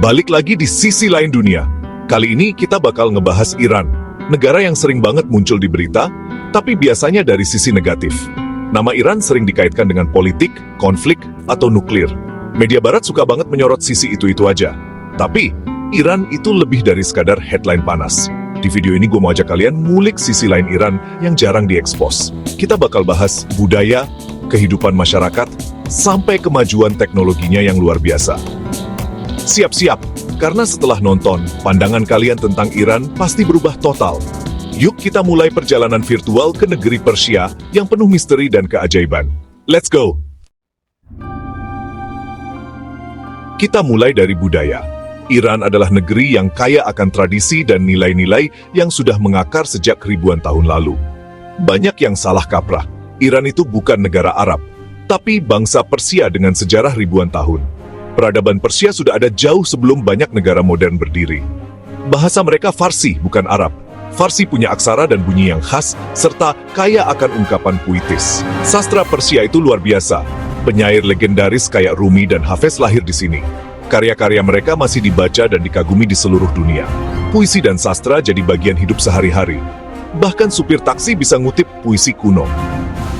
Balik lagi di sisi lain dunia. Kali ini kita bakal ngebahas Iran, negara yang sering banget muncul di berita, tapi biasanya dari sisi negatif. Nama Iran sering dikaitkan dengan politik, konflik, atau nuklir. Media barat suka banget menyorot sisi itu-itu aja. Tapi, Iran itu lebih dari sekadar headline panas. Di video ini gue mau ajak kalian ngulik sisi lain Iran yang jarang diekspos. Kita bakal bahas budaya, kehidupan masyarakat, sampai kemajuan teknologinya yang luar biasa. Siap-siap, karena setelah nonton, pandangan kalian tentang Iran pasti berubah total. Yuk kita mulai perjalanan virtual ke negeri Persia yang penuh misteri dan keajaiban. Let's go! Kita mulai dari budaya. Iran adalah negeri yang kaya akan tradisi dan nilai-nilai yang sudah mengakar sejak ribuan tahun lalu. Banyak yang salah kaprah. Iran itu bukan negara Arab, tapi bangsa Persia dengan sejarah ribuan tahun. Peradaban Persia sudah ada jauh sebelum banyak negara modern berdiri. Bahasa mereka Farsi, bukan Arab. Farsi punya aksara dan bunyi yang khas, serta kaya akan ungkapan puitis. Sastra Persia itu luar biasa. Penyair legendaris kayak Rumi dan Hafez lahir di sini. Karya-karya mereka masih dibaca dan dikagumi di seluruh dunia. Puisi dan sastra jadi bagian hidup sehari-hari. Bahkan supir taksi bisa ngutip puisi kuno.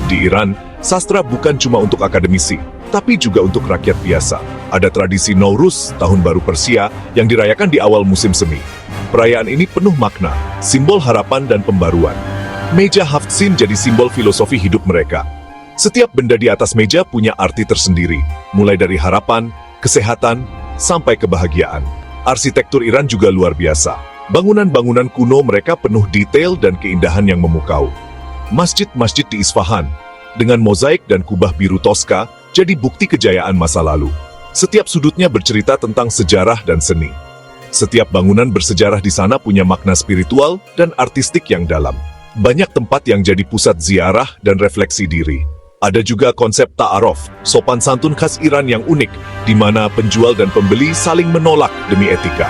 Di Iran, sastra bukan cuma untuk akademisi, tapi juga untuk rakyat biasa. Ada tradisi Nowruz, Tahun Baru Persia, yang dirayakan di awal musim semi. Perayaan ini penuh makna, simbol harapan dan pembaruan. Meja Haftsin jadi simbol filosofi hidup mereka. Setiap benda di atas meja punya arti tersendiri, mulai dari harapan, kesehatan, sampai kebahagiaan. Arsitektur Iran juga luar biasa. Bangunan-bangunan kuno mereka penuh detail dan keindahan yang memukau. Masjid-masjid di Isfahan, dengan mozaik dan kubah biru Tosca, jadi bukti kejayaan masa lalu. Setiap sudutnya bercerita tentang sejarah dan seni. Setiap bangunan bersejarah di sana punya makna spiritual dan artistik yang dalam. Banyak tempat yang jadi pusat ziarah dan refleksi diri. Ada juga konsep ta'aruf, sopan santun khas Iran yang unik, di mana penjual dan pembeli saling menolak demi etika.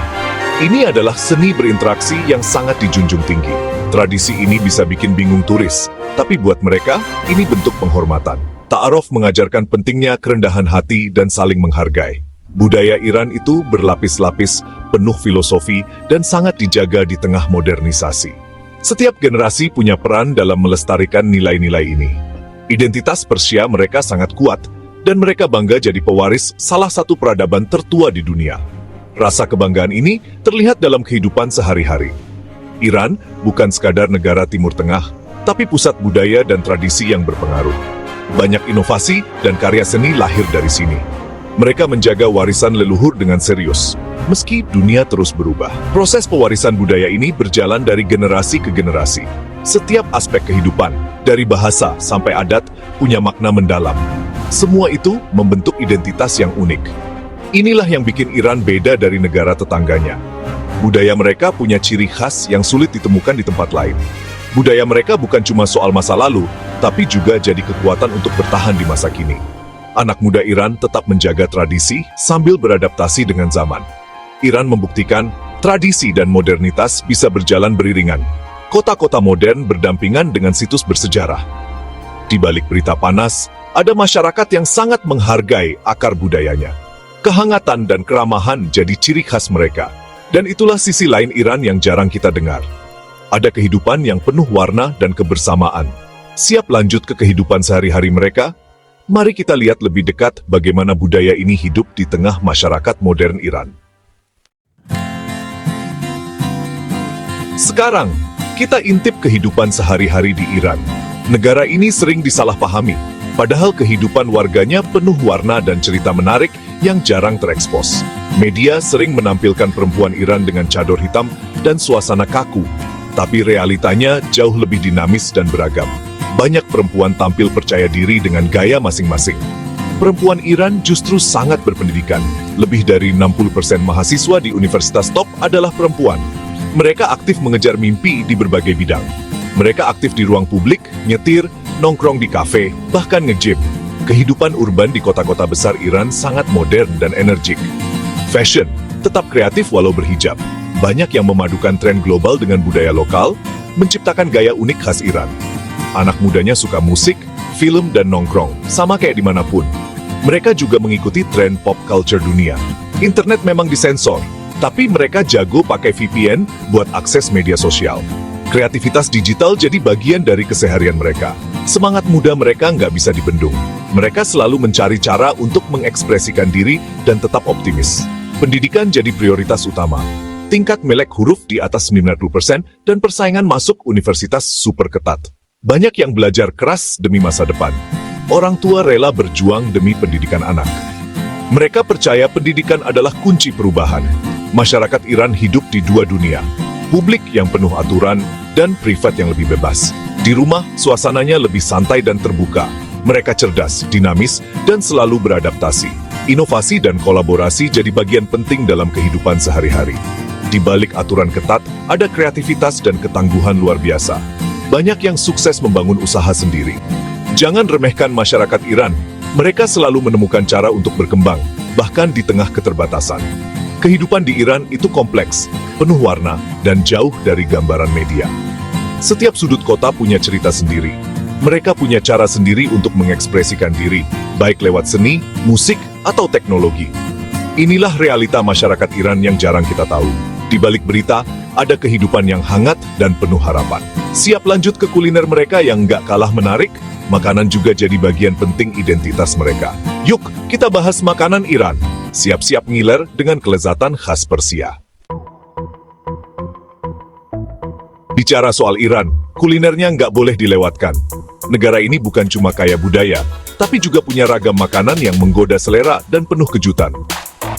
Ini adalah seni berinteraksi yang sangat dijunjung tinggi. Tradisi ini bisa bikin bingung turis, tapi buat mereka, ini bentuk penghormatan. Ta'aruf mengajarkan pentingnya kerendahan hati dan saling menghargai. Budaya Iran itu berlapis-lapis, penuh filosofi, dan sangat dijaga di tengah modernisasi. Setiap generasi punya peran dalam melestarikan nilai-nilai ini. Identitas Persia mereka sangat kuat, dan mereka bangga jadi pewaris salah satu peradaban tertua di dunia. Rasa kebanggaan ini terlihat dalam kehidupan sehari-hari. Iran bukan sekadar negara Timur Tengah, tapi pusat budaya dan tradisi yang berpengaruh. Banyak inovasi dan karya seni lahir dari sini. Mereka menjaga warisan leluhur dengan serius, meski dunia terus berubah. Proses pewarisan budaya ini berjalan dari generasi ke generasi. Setiap aspek kehidupan, dari bahasa sampai adat, punya makna mendalam. Semua itu membentuk identitas yang unik. Inilah yang bikin Iran beda dari negara tetangganya. Budaya mereka punya ciri khas yang sulit ditemukan di tempat lain. Budaya mereka bukan cuma soal masa lalu, tapi juga jadi kekuatan untuk bertahan di masa kini. Anak muda Iran tetap menjaga tradisi sambil beradaptasi dengan zaman. Iran membuktikan tradisi dan modernitas bisa berjalan beriringan. Kota-kota modern berdampingan dengan situs bersejarah. Di balik berita panas, ada masyarakat yang sangat menghargai akar budayanya. Kehangatan dan keramahan jadi ciri khas mereka. Dan itulah sisi lain Iran yang jarang kita dengar. Ada kehidupan yang penuh warna dan kebersamaan. Siap lanjut ke kehidupan sehari-hari mereka? Mari kita lihat lebih dekat bagaimana budaya ini hidup di tengah masyarakat modern Iran. Sekarang, kita intip kehidupan sehari-hari di Iran. Negara ini sering disalahpahami, padahal kehidupan warganya penuh warna dan cerita menarik yang jarang terekspos. Media sering menampilkan perempuan Iran dengan cador hitam dan suasana kaku, tapi realitanya jauh lebih dinamis dan beragam. Banyak perempuan tampil percaya diri dengan gaya masing-masing. Perempuan Iran justru sangat berpendidikan. Lebih dari 60% mahasiswa di universitas top adalah perempuan. Mereka aktif mengejar mimpi di berbagai bidang. Mereka aktif di ruang publik, nyetir, nongkrong di kafe, bahkan nge-gym. Kehidupan urban di kota-kota besar Iran sangat modern dan energik. Fashion tetap kreatif walau berhijab. Banyak yang memadukan tren global dengan budaya lokal, menciptakan gaya unik khas Iran. Anak mudanya suka musik, film, dan nongkrong, sama kayak dimanapun. Mereka juga mengikuti tren pop culture dunia. Internet memang disensor, tapi mereka jago pakai VPN buat akses media sosial. Kreativitas digital jadi bagian dari keseharian mereka. Semangat muda mereka nggak bisa dibendung. Mereka selalu mencari cara untuk mengekspresikan diri dan tetap optimis. Pendidikan jadi prioritas utama. Tingkat melek huruf di atas 90% dan persaingan masuk universitas super ketat. Banyak yang belajar keras demi masa depan. Orang tua rela berjuang demi pendidikan anak. Mereka percaya pendidikan adalah kunci perubahan. Masyarakat Iran hidup di dua dunia. Publik yang penuh aturan dan privat yang lebih bebas. Di rumah, suasananya lebih santai dan terbuka. Mereka cerdas, dinamis, dan selalu beradaptasi. Inovasi dan kolaborasi jadi bagian penting dalam kehidupan sehari-hari. Di balik aturan ketat, ada kreativitas dan ketangguhan luar biasa. Banyak yang sukses membangun usaha sendiri. Jangan remehkan masyarakat Iran. Mereka selalu menemukan cara untuk berkembang, bahkan di tengah keterbatasan. Kehidupan di Iran itu kompleks, penuh warna, dan jauh dari gambaran media. Setiap sudut kota punya cerita sendiri. Mereka punya cara sendiri untuk mengekspresikan diri, baik lewat seni, musik, atau teknologi. Inilah realita masyarakat Iran yang jarang kita tahu. Di balik berita, ada kehidupan yang hangat dan penuh harapan. Siap lanjut ke kuliner mereka yang nggak kalah menarik? Makanan juga jadi bagian penting identitas mereka. Yuk, kita bahas makanan Iran. Siap-siap ngiler dengan kelezatan khas Persia. Bicara soal Iran, kulinernya nggak boleh dilewatkan. Negara ini bukan cuma kaya budaya, tapi juga punya ragam makanan yang menggoda selera dan penuh kejutan.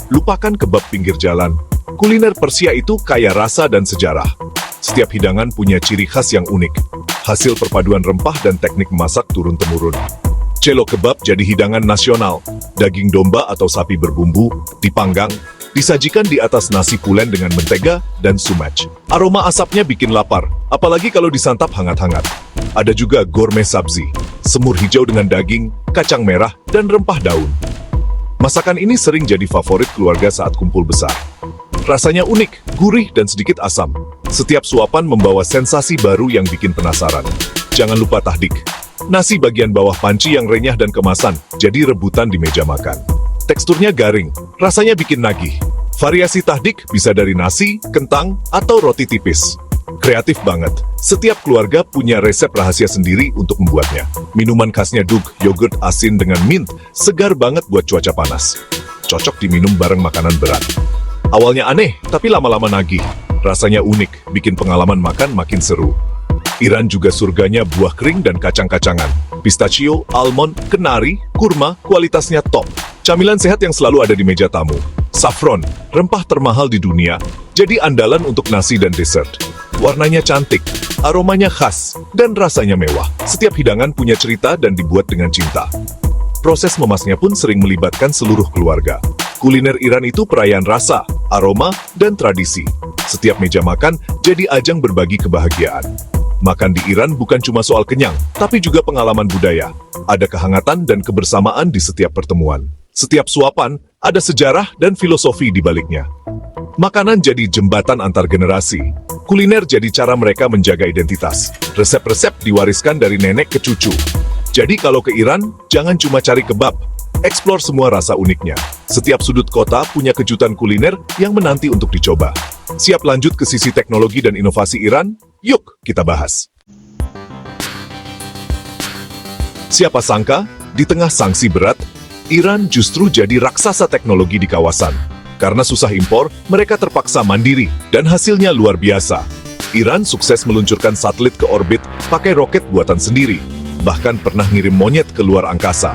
Lupakan kebab pinggir jalan. Kuliner Persia itu kaya rasa dan sejarah. Setiap hidangan punya ciri khas yang unik. Hasil perpaduan rempah dan teknik memasak turun-temurun. Celo kebab jadi hidangan nasional. Daging domba atau sapi berbumbu, dipanggang, disajikan di atas nasi pulen dengan mentega dan sumac. Aroma asapnya bikin lapar, apalagi kalau disantap hangat-hangat. Ada juga gourmet sabzi, semur hijau dengan daging, kacang merah, dan rempah daun. Masakan ini sering jadi favorit keluarga saat kumpul besar. Rasanya unik, gurih, dan sedikit asam. Setiap suapan membawa sensasi baru yang bikin penasaran. Jangan lupa tahdik. Nasi bagian bawah panci yang renyah dan kemasan, jadi rebutan di meja makan. Teksturnya garing, rasanya bikin nagih. Variasi tahdik bisa dari nasi, kentang, atau roti tipis. Kreatif banget. Setiap keluarga punya resep rahasia sendiri untuk membuatnya. Minuman khasnya dug, yogurt asin dengan mint, segar banget buat cuaca panas. Cocok diminum bareng makanan berat. Awalnya aneh, tapi lama-lama nagih. Rasanya unik, bikin pengalaman makan makin seru. Iran juga surganya buah kering dan kacang-kacangan. Pistachio, almond, kenari, kurma, kualitasnya top. Camilan sehat yang selalu ada di meja tamu. Saffron, rempah termahal di dunia, jadi andalan untuk nasi dan dessert. Warnanya cantik, aromanya khas, dan rasanya mewah. Setiap hidangan punya cerita dan dibuat dengan cinta. Proses memasnya pun sering melibatkan seluruh keluarga. Kuliner Iran itu perayaan rasa, aroma, dan tradisi. Setiap meja makan jadi ajang berbagi kebahagiaan. Makan di Iran bukan cuma soal kenyang, tapi juga pengalaman budaya. Ada kehangatan dan kebersamaan di setiap pertemuan. Setiap suapan ada sejarah dan filosofi di baliknya. Makanan jadi jembatan antar generasi. Kuliner jadi cara mereka menjaga identitas. Resep-resep diwariskan dari nenek ke cucu. Jadi kalau ke Iran, jangan cuma cari kebab. Eksplor semua rasa uniknya. Setiap sudut kota punya kejutan kuliner yang menanti untuk dicoba. Siap lanjut ke sisi teknologi dan inovasi Iran? Yuk, kita bahas. Siapa sangka, di tengah sanksi berat, Iran justru jadi raksasa teknologi di kawasan. Karena susah impor, mereka terpaksa mandiri, dan hasilnya luar biasa. Iran sukses meluncurkan satelit ke orbit pakai roket buatan sendiri, bahkan pernah ngirim monyet ke luar angkasa.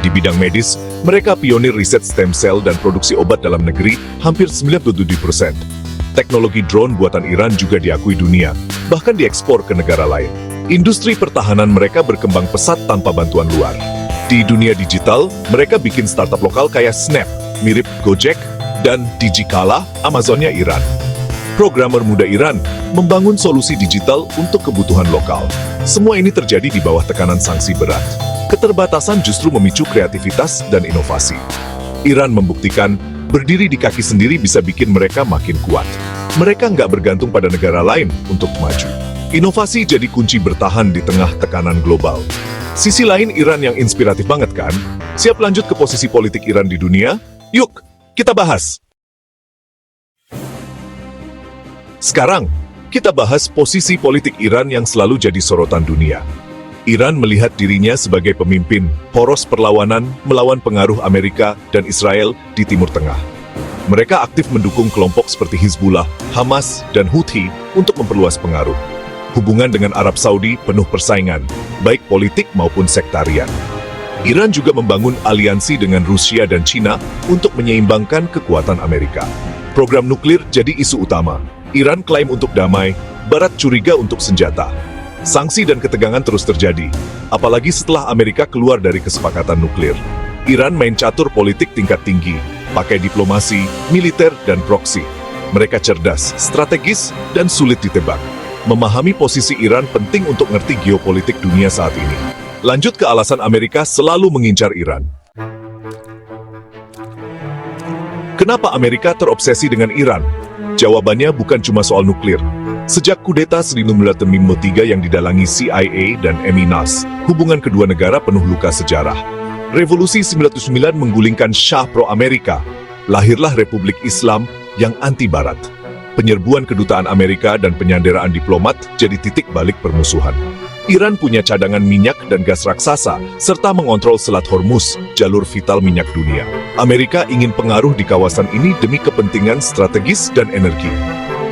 Di bidang medis, mereka pionir riset stem cell dan produksi obat dalam negeri hampir 97%. Teknologi drone buatan Iran juga diakui dunia, bahkan diekspor ke negara lain. Industri pertahanan mereka berkembang pesat tanpa bantuan luar. Di dunia digital, mereka bikin startup lokal kayak Snap, mirip Gojek, dan Digikala, Amazonnya Iran. Programmer muda Iran membangun solusi digital untuk kebutuhan lokal. Semua ini terjadi di bawah tekanan sanksi berat. Keterbatasan justru memicu kreativitas dan inovasi. Iran membuktikan berdiri di kaki sendiri bisa bikin mereka makin kuat. Mereka nggak bergantung pada negara lain untuk maju. Inovasi jadi kunci bertahan di tengah tekanan global. Sisi lain Iran yang inspiratif banget kan? Siap lanjut ke posisi politik Iran di dunia? Yuk, kita bahas! Sekarang, kita bahas posisi politik Iran yang selalu jadi sorotan dunia. Iran melihat dirinya sebagai pemimpin poros perlawanan melawan pengaruh Amerika dan Israel di Timur Tengah. Mereka aktif mendukung kelompok seperti Hizbullah, Hamas, dan Houthi untuk memperluas pengaruh. Hubungan dengan Arab Saudi penuh persaingan, baik politik maupun sektarian. Iran juga membangun aliansi dengan Rusia dan China untuk menyeimbangkan kekuatan Amerika. Program nuklir jadi isu utama. Iran klaim untuk damai, Barat curiga untuk senjata. Sanksi dan ketegangan terus terjadi, apalagi setelah Amerika keluar dari kesepakatan nuklir. Iran main catur politik tingkat tinggi, pakai diplomasi, militer, dan proksi. Mereka cerdas, strategis, dan sulit ditebak. Memahami posisi Iran penting untuk ngerti geopolitik dunia saat ini. Lanjut ke alasan Amerika selalu mengincar Iran. Kenapa Amerika terobsesi dengan Iran? Jawabannya bukan cuma soal nuklir. Sejak kudeta 1953 yang didalangi CIA dan MI-NAS, hubungan kedua negara penuh luka sejarah. Revolusi 99 menggulingkan Shah pro-Amerika. Lahirlah Republik Islam yang anti-Barat. Penyerbuan kedutaan Amerika dan penyanderaan diplomat jadi titik balik permusuhan. Iran punya cadangan minyak dan gas raksasa, serta mengontrol Selat Hormuz, jalur vital minyak dunia. Amerika ingin pengaruh di kawasan ini demi kepentingan strategis dan energi.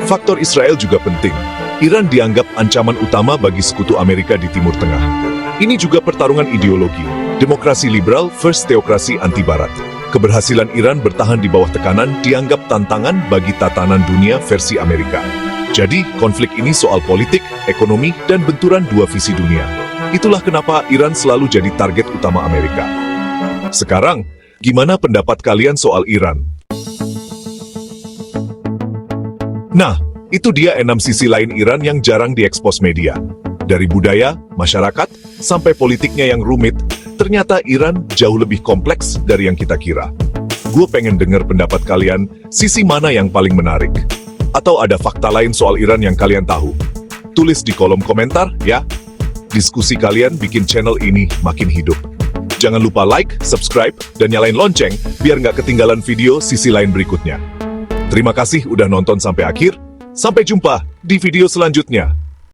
Faktor Israel juga penting. Iran dianggap ancaman utama bagi sekutu Amerika di Timur Tengah. Ini juga pertarungan ideologi. Demokrasi liberal versus teokrasi anti-Barat. Keberhasilan Iran bertahan di bawah tekanan dianggap tantangan bagi tatanan dunia versi Amerika. Jadi, konflik ini soal politik, ekonomi, dan benturan dua visi dunia. Itulah kenapa Iran selalu jadi target utama Amerika. Sekarang, gimana pendapat kalian soal Iran? Nah, itu dia 6 sisi lain Iran yang jarang diekspos media. Dari budaya, masyarakat, sampai politiknya yang rumit, ternyata Iran jauh lebih kompleks dari yang kita kira. Gue pengen dengar pendapat kalian, sisi mana yang paling menarik? Atau ada fakta lain soal Iran yang kalian tahu? Tulis di kolom komentar, ya. Diskusi kalian bikin channel ini makin hidup. Jangan lupa like, subscribe, dan nyalain lonceng biar nggak ketinggalan video sisi lain berikutnya. Terima kasih udah nonton sampai akhir. Sampai jumpa di video selanjutnya.